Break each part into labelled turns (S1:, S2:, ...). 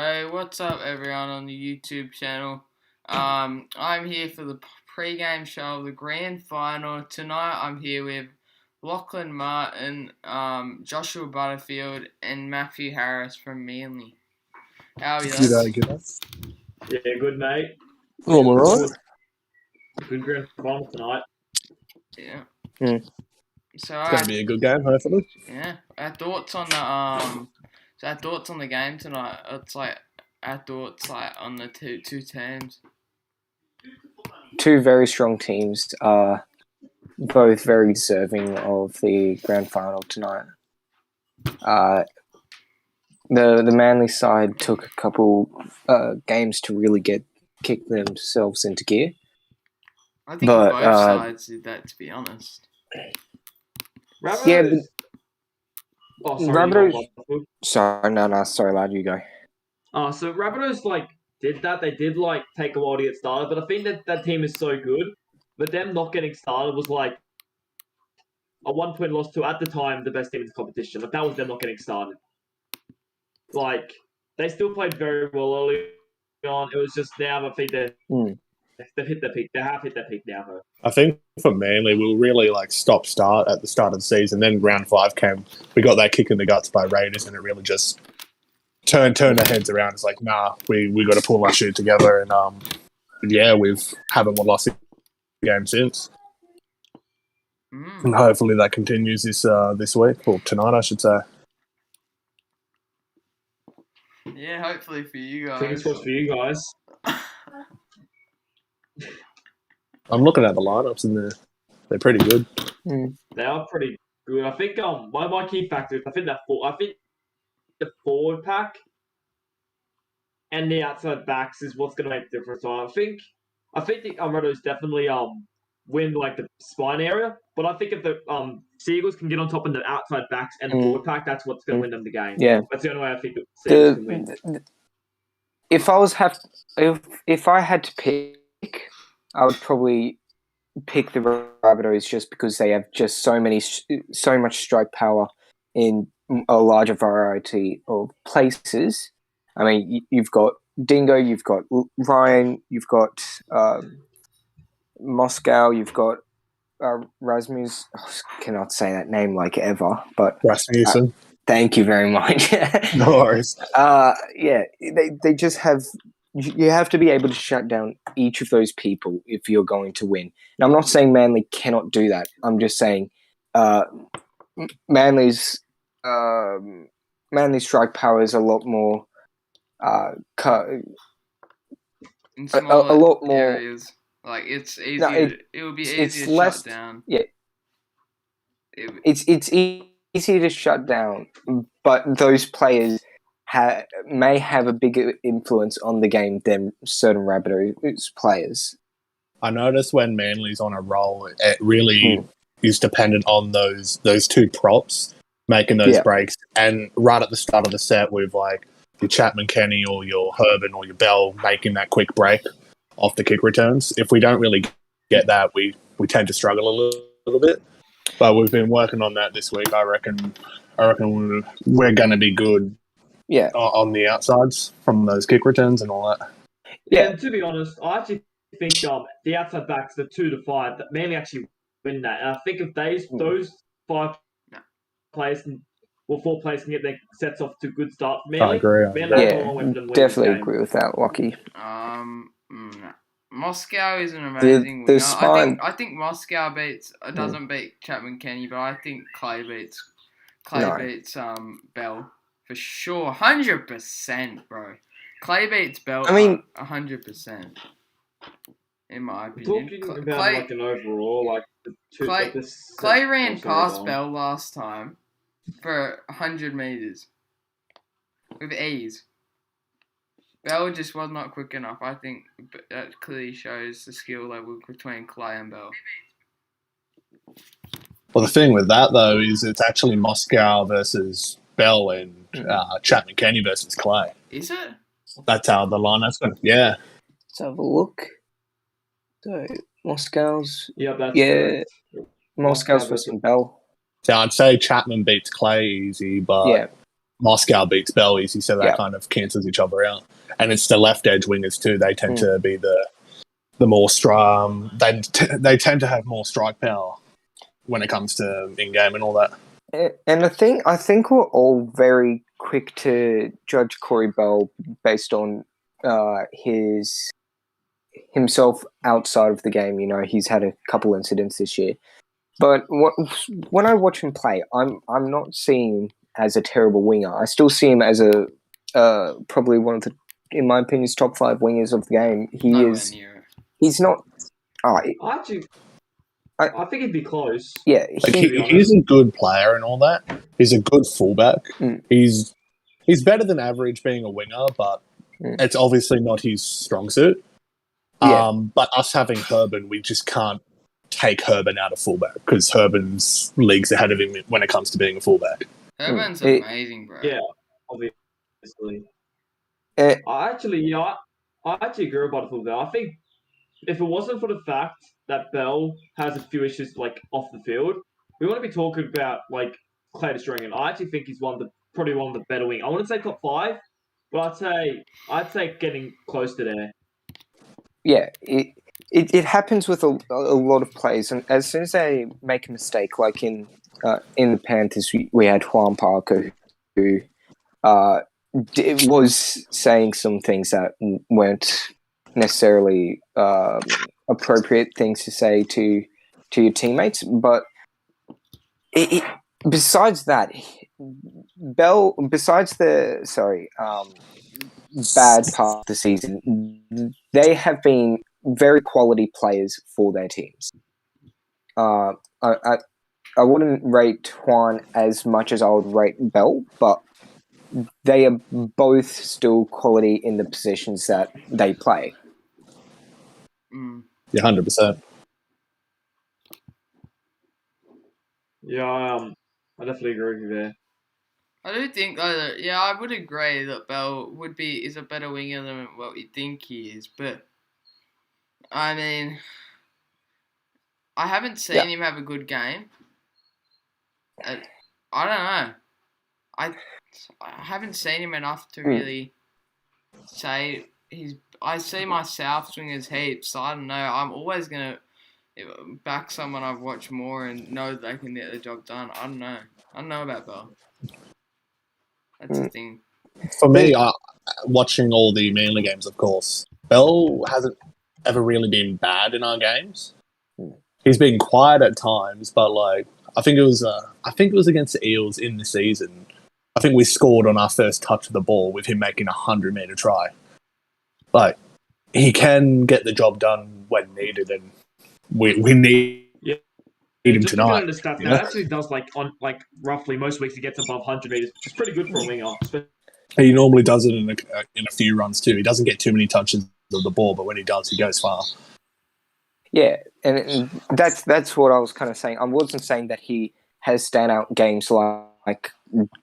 S1: Hey, what's up, everyone on the YouTube channel? I'm here for the pre-game show of the grand final. Tonight, I'm here with Lachlan Martin, Joshua Butterfield, and Matthew Harris from Manly. How are you?
S2: G'day.
S3: Yeah, good mate.
S2: I'm alright.
S3: Good grand final tonight.
S1: Yeah.
S2: So it's going to be a good game, hopefully.
S1: Yeah. Our thoughts on the game tonight. It's like our thoughts on the two teams.
S4: Two very strong teams are both very deserving of the grand final tonight. The Manly side took a couple games to really kick themselves into gear.
S1: I think both sides did that, to be honest.
S3: Rabbitohs.
S4: Sorry, lad, you go.
S3: So Rabbitohs did that. They did take a while to get started, but I think that team is so good. But them not getting started was a 1-point loss to, at the time, the best team in the competition. That was them not getting started. They still played very well early on. It was just now I think they've hit their peak. They have hit their peak now, though.
S2: I think for Manly, we were really stop-start at the start of the season. Then round 5 came. We got that kick in the guts by Raiders, and it really just turned our heads around. It's like, nah, we got to pull our shit together. And we haven't lost a game since. And hopefully that continues this week, or tonight, I should say.
S1: Yeah, hopefully for you guys.
S3: Fingers crossed for you guys.
S2: I'm looking at the lineups, and they're pretty good.
S3: They are pretty good. I think my key factor is I think the forward pack and the outside backs is what's going to make the difference. So I think the Rabbitohs definitely win the spine area, but I think if the Seagulls can get on top of the outside backs and the forward pack, that's what's going to win them the game.
S4: Yeah,
S3: that's the only way I think the Seagulls can win.
S4: If I had to pick, I would probably pick the Rabbitohs just because they have just so much strike power in a larger variety of places. I mean, you've got Dingo, you've got Ryan, you've got Moscow, you've got Rasmus. Oh, cannot say that name ever, but
S2: Rasmussen.
S4: Thank you very much.
S2: No worries.
S4: They just have. You have to be able to shut down each of those people if you're going to win. And I'm not saying Manly cannot do that. I'm just saying Manly's strike power is a lot more.
S1: In smaller
S4: a lot more
S1: areas. It's easy. It would be easier to shut down.
S4: Yeah, it's easy to shut down, but those players may have a bigger influence on the game than certain Rabbitohs players.
S2: I notice when Manly's on a roll, it really is dependent on those two props making those breaks. And right at the start of the set, with your Chapman Kenny or your Herban or your Bell making that quick break off the kick returns. If we don't really get that, we tend to struggle a little bit. But we've been working on that this week. I reckon we're going to be good.
S4: Yeah,
S2: on the outsides from those kick returns and all that.
S3: Yeah, and to be honest, I actually think the outside backs, the 2 to 5, that Manly actually win that. And I think if those 5 players or 4 players can get their sets off to a good start, Manly,
S2: I agree.
S4: Definitely agree with that, Lockie.
S1: Moscow is an amazing
S4: the
S1: winner. I think Moscow doesn't beat Chapman Kenny, but I think Clay beats Bell. For sure, 100%, bro. Clay beats Bell. 100%. In my opinion,
S3: talking about an overall,
S1: Clay ran past Bell last time for 100 meters with ease. Bell just was not quick enough. I think that clearly shows the skill level between Clay and Bell.
S2: Well, the thing with that though is it's actually Moscow versus Bell and Chapman Kenny versus Clay.
S1: Is it?
S2: That's how the lineup's going. Yeah.
S4: Let's have a look. So Moscow's.
S3: Correct.
S4: Moscow's versus Bell.
S2: So I'd say Chapman beats Clay easy, but Moscow beats Bell easy, so that
S4: Yeah.
S2: kind of cancels each other out. And it's the left edge wingers too. They tend to be the more they tend to have more strike power when it comes to in game and all that.
S4: And I think we're all very quick to judge Corey Bell based on himself outside of the game. You know, he's had a couple incidents this year, but when I watch him play, I'm not seeing him as a terrible winger. I still see him as a probably one of the, in my opinion, top 5 wingers of the game. He's not.
S3: I think it'd be close.
S4: Yeah,
S2: he's a good player and all that. He's a good fullback. He's better than average being a winger, but it's obviously not his strong suit. But us having Herban, we just can't take Herban out of fullback because Herban's leagues ahead of him when it comes to being a fullback.
S1: Herban's amazing, bro.
S3: Yeah, obviously. I actually agree with Butterfield there. I think if it wasn't for the fact that Bell has a few issues like off the field, we wouldn't be talking about like Clayton Stringen. I actually think he's probably one of the better wing. I wouldn't say top 5, but I'd say getting close to there.
S4: Yeah, it happens with a lot of players, and as soon as they make a mistake, like in the Panthers, we had Juan Parker, who was saying some things that weren't necessarily appropriate things to say to your teammates. But besides that, Bell, besides the bad part of the season, they have been very quality players for their teams. I wouldn't rate Juan as much as I would rate Bell, but they are both still quality in the positions that they play.
S2: Yeah, 100%.
S3: Yeah, I definitely agree with you there.
S1: I do think, I would agree that Bell is a better winger than what we think he is, but I mean, I haven't seen him have a good game. I don't know. I haven't seen him enough to really say I see myself swing as heaps, so I don't know. I'm always gonna back someone I've watched more and know they can get the job done. I don't know. I don't know about Bell. That's the thing.
S2: For me, watching all the Manly games, of course, Bell hasn't ever really been bad in our games. He's been quiet at times, but like I think it was against the Eels in the season. I think we scored on our first touch of the ball with him making a 100-meter try. Like he can get the job done when needed, and we need him
S3: just
S2: tonight.
S3: Just to go actually does on roughly most weeks he gets above 100 meters, which is pretty good for a winger.
S2: He normally does it in a few runs too. He doesn't get too many touches of the ball, but when he does, he goes far.
S4: Yeah, and that's what I was kind of saying. I wasn't saying that he has standout games like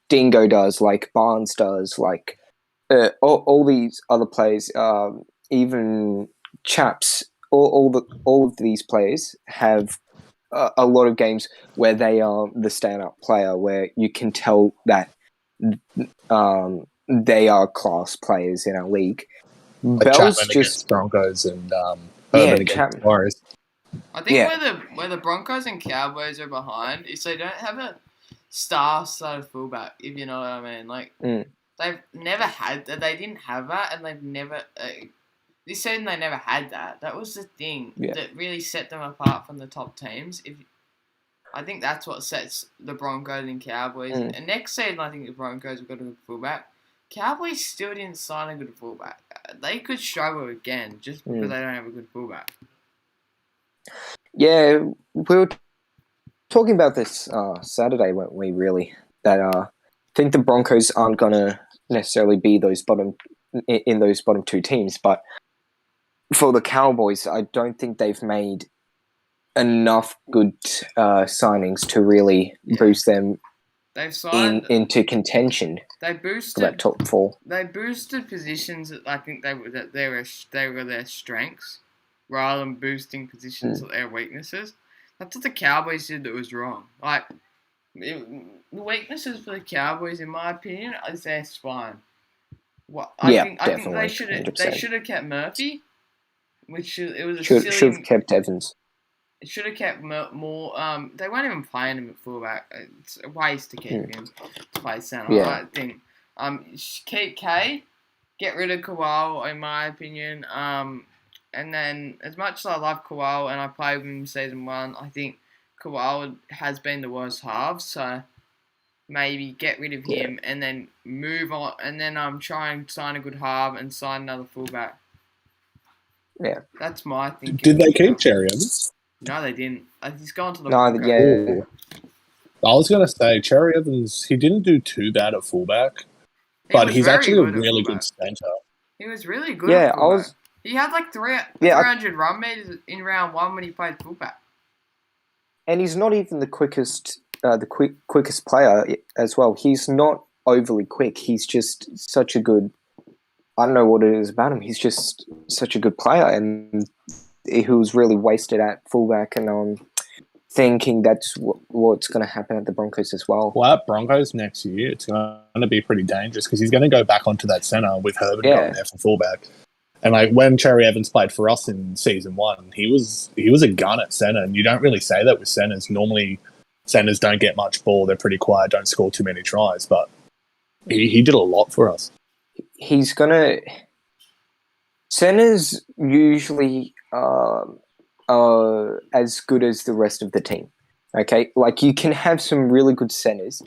S4: Dingo does, like Barnes does, like all these other players, even Chaps. All of these players have a lot of games where they are the standout player, where you can tell that they are class players in our league.
S2: Like
S4: Bell's
S2: Chapman against Broncos and
S4: yeah,
S2: against Warriors.
S1: I think where the Broncos and Cowboys are behind is they don't have a star-started fullback, if you know what I mean. Like they've never had that. They didn't have that, and they've never. This season they never had that. That was the thing that really set them apart from the top teams. I think that's what sets the Broncos and Cowboys. And next season, I think the Broncos have got a good fullback. Cowboys still didn't sign a good fullback. They could struggle again just because they don't have a good fullback.
S4: Yeah, we were talking about this Saturday, weren't we, really? That I think the Broncos aren't going to necessarily be those bottom 2 teams, but for the Cowboys, I don't think they've made enough good signings to really boost them into contention.
S1: They boosted
S4: for that top 4.
S1: They boosted positions that I think they were their strengths, rather than boosting positions that their weaknesses. That's what the Cowboys did that was wrong. Like The weaknesses for the Cowboys, in my opinion, is their spine.
S4: Yeah,
S1: I think
S4: definitely,
S1: they should
S4: 100%.
S1: have kept Murphy, which it was a
S4: Should have
S1: silly.
S4: kept Evans.
S1: It should have kept more. They weren't even playing him at fullback. It's a waste to keep him to play centre.
S4: Yeah.
S1: I think. Keep K, get rid of Kowal, in my opinion. And then as much as I love Kowal and I played with him season 1, I think Kowal has been the worst half. So maybe get rid of him and then move on, and then try and sign a good half and sign another fullback.
S4: Yeah.
S1: That's my thinking.
S2: Did they keep Cherry Evans?
S1: No, they didn't. He's gone to the
S4: No, yeah.
S2: Ooh. I was going to say, Cherry Evans, he didn't do too bad at fullback, but he's actually a really good centre.
S1: He was really good at fullback. He had like 300 run meters in round 1 when he played fullback.
S4: And he's not even the quickest player as well. He's not overly quick. He's just such a good... I don't know what it is about him. He's just such a good player, and he was really wasted at fullback, and I'm thinking that's what's going to happen at the Broncos as well.
S2: Well, at Broncos next year, it's going to be pretty dangerous because he's going to go back onto that centre with Herbert going there for fullback. And like when Cherry Evans played for us in season 1, he was a gun at centre, and you don't really say that with centres. Normally, centres don't get much ball; they're pretty quiet, don't score too many tries. But he did a lot for us.
S4: He's gonna. Centres usually are as good as the rest of the team. Okay, like you can have some really good centres,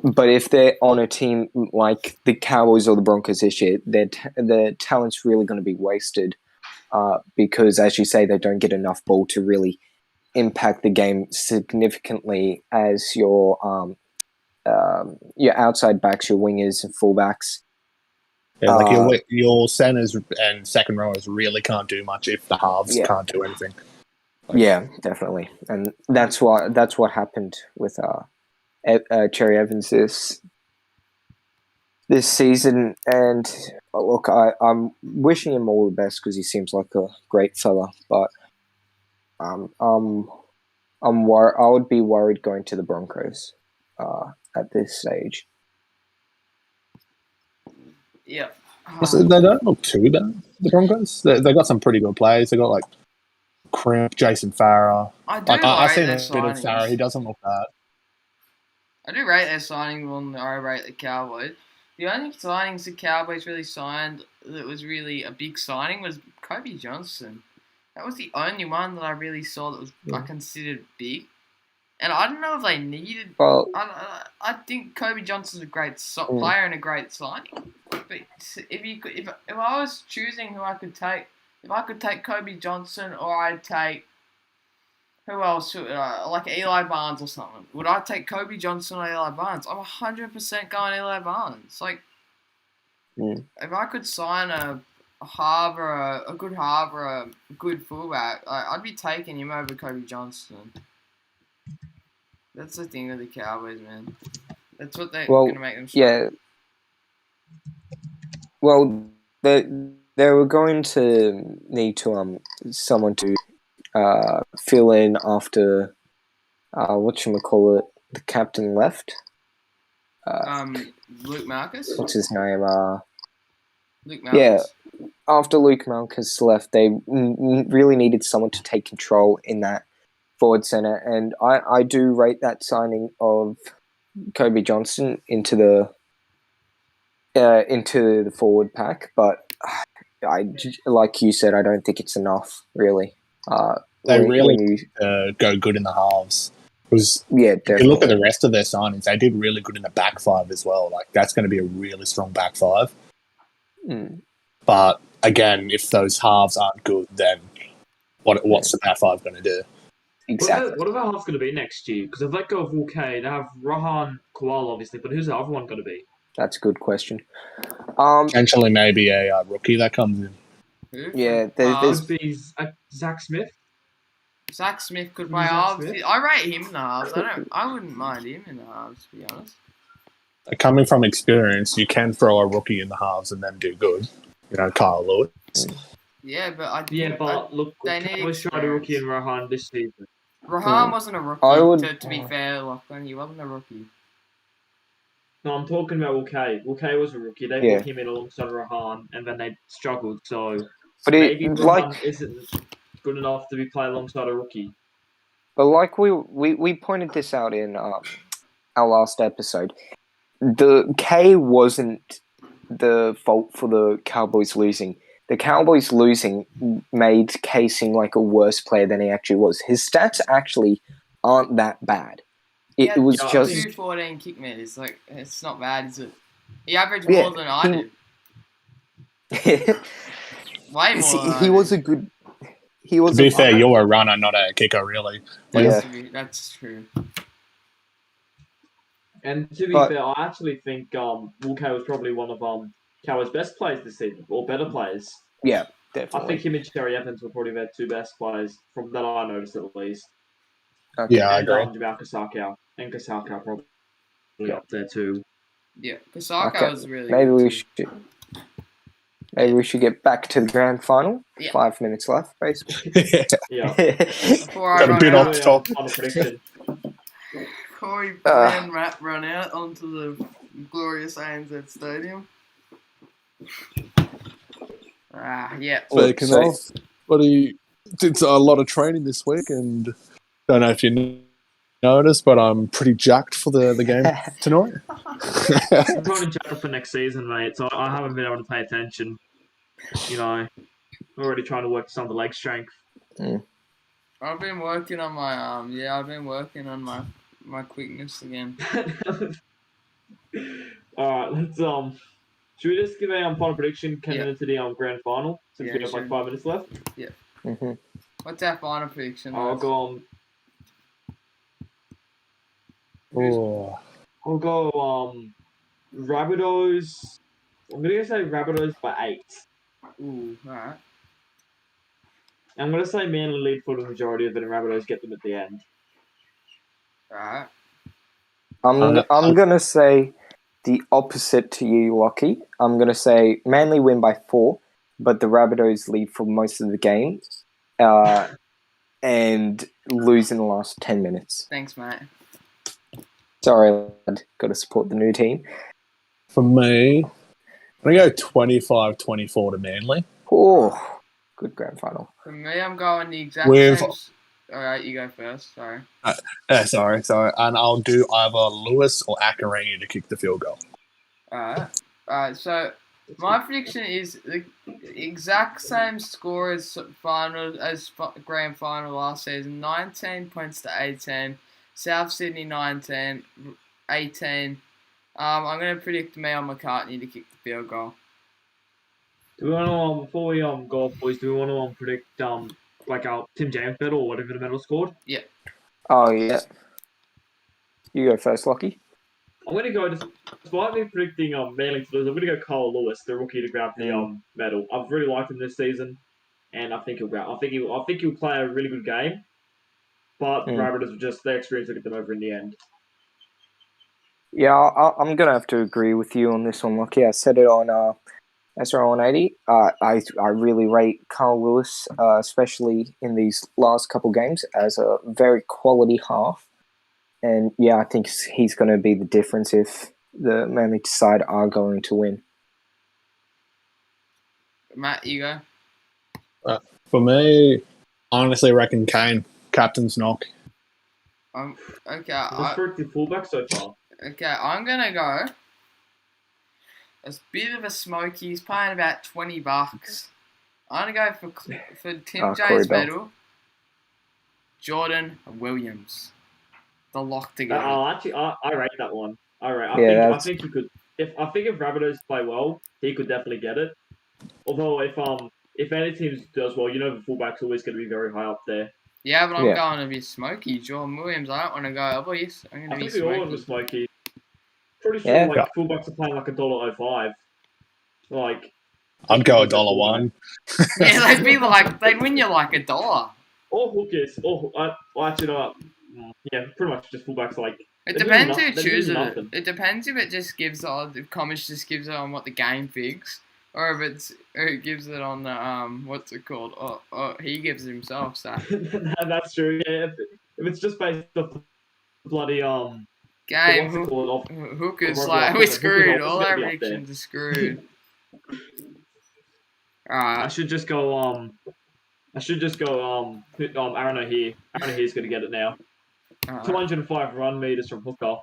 S4: but if they're on a team like the Cowboys or the Broncos this year, their talent's really going to be wasted because, as you say, they don't get enough ball to really impact the game significantly as your outside backs, your wingers and fullbacks.
S2: Yeah, like your centers and second rowers really can't do much if the halves can't do anything.
S4: Yeah, definitely, and that's what happened with Cherry Evans this season. And look, I'm wishing him all the best because he seems like a great fella, but I would be worried going to the Broncos at this stage.
S1: Yeah.
S2: They don't look too bad, the Broncos. They got some pretty good players. They got like Crimp, Jason Farah. I've seen a bit of Farah. He doesn't look bad.
S1: I do rate their signing more than I rate the Cowboys. The only signings the Cowboys really signed that was really a big signing was Kobe Johnson. That was the only one that I really saw that was I considered big. And I don't know if they needed.
S4: Well,
S1: I think Kobe Johnson's a great player and a great signing. But if I was choosing who I could take, if I could take Kobe Johnson or I'd take who else, like Eli Barnes or something, would I take Kobe Johnson or Eli Barnes? I'm 100% going Eli Barnes. Like, if I could sign a half or a good half or a good fullback, I'd be taking him over Kobe Johnson. That's the thing with the Cowboys, man. That's what they're going to make them strong.
S4: Yeah. Well, they were going to need to someone to fill in after whatchamacallit, the captain left.
S1: Luke Marcus?
S4: What's his name?
S1: Luke Marcus.
S4: Yeah. After Luke Marcus left, they really needed someone to take control in that forward center, and I do rate that signing of Kobe Johnson into the forward pack, but like you said, I don't think it's enough, really.
S2: They really go good in the halves.
S4: Definitely.
S2: If you look at the rest of their signings, they did really good in the back five as well. Like that's going to be a really strong back five. But again, if those halves aren't good, then what's the back five going to do?
S4: Exactly.
S3: What are the halves going to be next year? Because if they go with UK, they have Rohan Kowal, obviously, but who's the other one going to be?
S4: That's a good question.
S2: Potentially maybe a rookie that comes in.
S4: Yeah,
S3: there's Zach Smith.
S1: Zach Smith could play halves. I rate him in the halves. I wouldn't mind him in the halves, to be honest.
S2: Coming from experience, you can throw a rookie in the halves and then do good. You know, Kyle Lewis.
S1: Yeah, but
S3: look, they need to try a rookie in Rohan this season.
S1: Rahan wasn't a rookie.
S4: I would-
S1: To be fair, Lachlan, he wasn't a rookie.
S3: No, I'm talking about Wilkay. Wilkay was a rookie. They
S4: Yeah.
S3: brought him in alongside Rahan, and then they struggled. So
S4: But
S3: maybe
S4: it,
S3: Rahan
S4: like,
S3: isn't good enough to be played alongside a rookie.
S4: but like we pointed this out in our last episode. The K wasn't the fault for the Cowboys losing. The Cowboys losing made K seem like a worse player than he actually was. His stats actually aren't that bad. It was
S3: Yeah, I
S4: just
S1: 214 kick meters. Like, it's not bad, is it? He averaged
S4: Yeah,
S1: more than I did. Way more
S4: See,
S1: than I
S4: he
S1: did.
S4: was a good. He was
S2: To be
S4: a
S2: fair, you're a runner, not a kicker, really.
S4: Yeah.
S1: That's true.
S3: And to be
S4: But-
S3: fair, I actually think Wilkay was probably one of Cowboys' best players this season, or better players.
S4: Yeah,
S3: I
S4: definitely.
S3: think him and Cherry Evans were probably their two best players from that I noticed at least.
S4: Okay.
S2: Yeah, I
S3: And
S2: agree.
S3: Jamal Kasakau. And Kasakau probably
S4: Yeah.
S3: up there too.
S1: Yeah, Kasaka
S4: Okay,
S1: was really
S4: Maybe
S1: good
S4: we
S1: too.
S4: should. Maybe we should get back to the grand final.
S1: Yeah.
S4: 5 minutes left, basically.
S3: Yeah.
S1: Before I
S2: Got a
S1: run
S2: bit
S1: out,
S2: off top.
S3: Final prediction.
S1: Corey and Rat run out onto the glorious ANZ Stadium. Yeah.
S2: Speaking
S4: so-
S2: of, buddy, did a lot of training this week, and don't know if you noticed, but I'm pretty jacked for the game tonight.
S3: I'm trying to jack up for next season, mate, so I haven't been able to pay attention. You know, I'm already trying to work some of the leg strength.
S1: I've been working on my I've been working on my quickness again.
S3: Alright, let's should we just give a final prediction coming
S1: Yeah.
S3: into the grand final since
S1: Yeah,
S3: we have like
S1: sure.
S3: 5 minutes left?
S4: Mhm.
S1: What's our final prediction?
S3: I'll
S1: Lewis?
S3: go
S2: Oh,
S3: I'll go Rabbitohs. I'm gonna say Rabbitohs by 8.
S1: Ooh, alright.
S3: I'm gonna say Manly lead for the majority of it and Rabbitohs get them at the end.
S1: Alright.
S4: I'm gonna say the opposite to you, Lockie. I'm gonna say Manly win by 4, but the Rabbitohs lead for most of the game, and lose in the last 10 minutes.
S1: Thanks, mate.
S4: Sorry, lad. Got to support the new team.
S2: for me, I'm going to go 25-24 to Manly.
S4: Oh, good grand final.
S1: For me, I'm going the exact
S2: With-
S1: same. Alright, you go first. Sorry.
S2: Sorry. And I'll do either Lewis or Akarini to kick the field goal.
S1: Alright, so my prediction is the exact same score as grand final last season. 19 points to 18. South Sydney 19, 18. I'm going to predict Mel McCartney to kick the field goal.
S3: Do we want to before we go off, boys? Do we want to predict like our Tim James medal or whatever the medal scored?
S4: Oh, yeah. You go first, Lockie.
S3: I'm gonna go despite me predicting Manly to lose. I'm gonna go Carl Lewis, the rookie, to grab the medal. I've really liked him this season, and I think he'll grab. I think he'll play a really good game. But Rabbitohs just their experience will get them over in the end.
S4: Yeah, I'm going to have to agree with you on this one, Lockie. I said it on SRL 180. I really rate Carl Lewis, especially in these last couple games, as a very quality half. And yeah, I think he's going to be the difference if the Manly side are going to win.
S1: Matt, you go.
S2: For me, honestly, reckon Kane, captain's knock.
S1: Okay.
S3: Just predicted fullback so far.
S1: Okay, I'm gonna go. It's a bit of a smoky. He's paying about $20. I'm gonna go for Tim
S4: Corey
S1: James
S4: Bell.
S1: medal. Jordan Williams, the lock to go.
S3: Actually, I rate that one. I think he could. If Rabbitohs play well, he could definitely get it. Although if any team does well, the fullback's always going to be very high up there.
S1: Yeah, but I'm
S4: Yeah.
S1: going to be smoky. Jordan Williams. I don't want to go obvious. I'm
S3: I
S1: gonna be
S3: think we all want to
S1: smoky.
S3: smoky. Pretty sure
S4: Yeah.
S3: fullbacks are playing like $1.05. Like
S2: I'd go $1.
S1: Yeah, they'd win you like $1.
S3: or hookers. Actually not. Yeah, pretty much just fullbacks like.
S1: It
S3: They're
S1: depends
S3: doing
S1: who
S3: they're doing
S1: chooses it.
S3: nothing.
S1: It depends if it just gives if Comish just gives it on what the game figs, or if it gives it on the what's it called? Oh, he gives it himself. So
S3: That's true. Yeah, if if it's just based off the bloody
S1: game
S3: what's it called?
S1: hookers,
S3: Rugby
S1: like
S3: League,
S1: we're
S3: the
S1: screwed.
S3: hookers
S1: All
S3: gonna
S1: our
S3: be up there.
S1: predictions are screwed.
S3: I
S1: Alright.
S3: should just go Aaron O'Heir. Aaron O'Heir's gonna get it now. 205 run meters from hooker.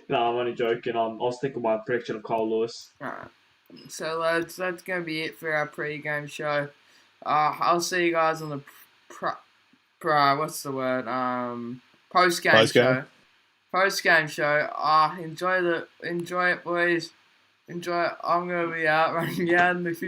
S3: No, I'm only joking. I'll stick with my prediction of Cole Lewis.
S1: Alright. So lads, that's gonna be it for our pre-game show. I'll see you guys on the what's the word? Post-game show. Post-game show. Enjoy it, boys. Enjoy it. I'm gonna be out running out in the future.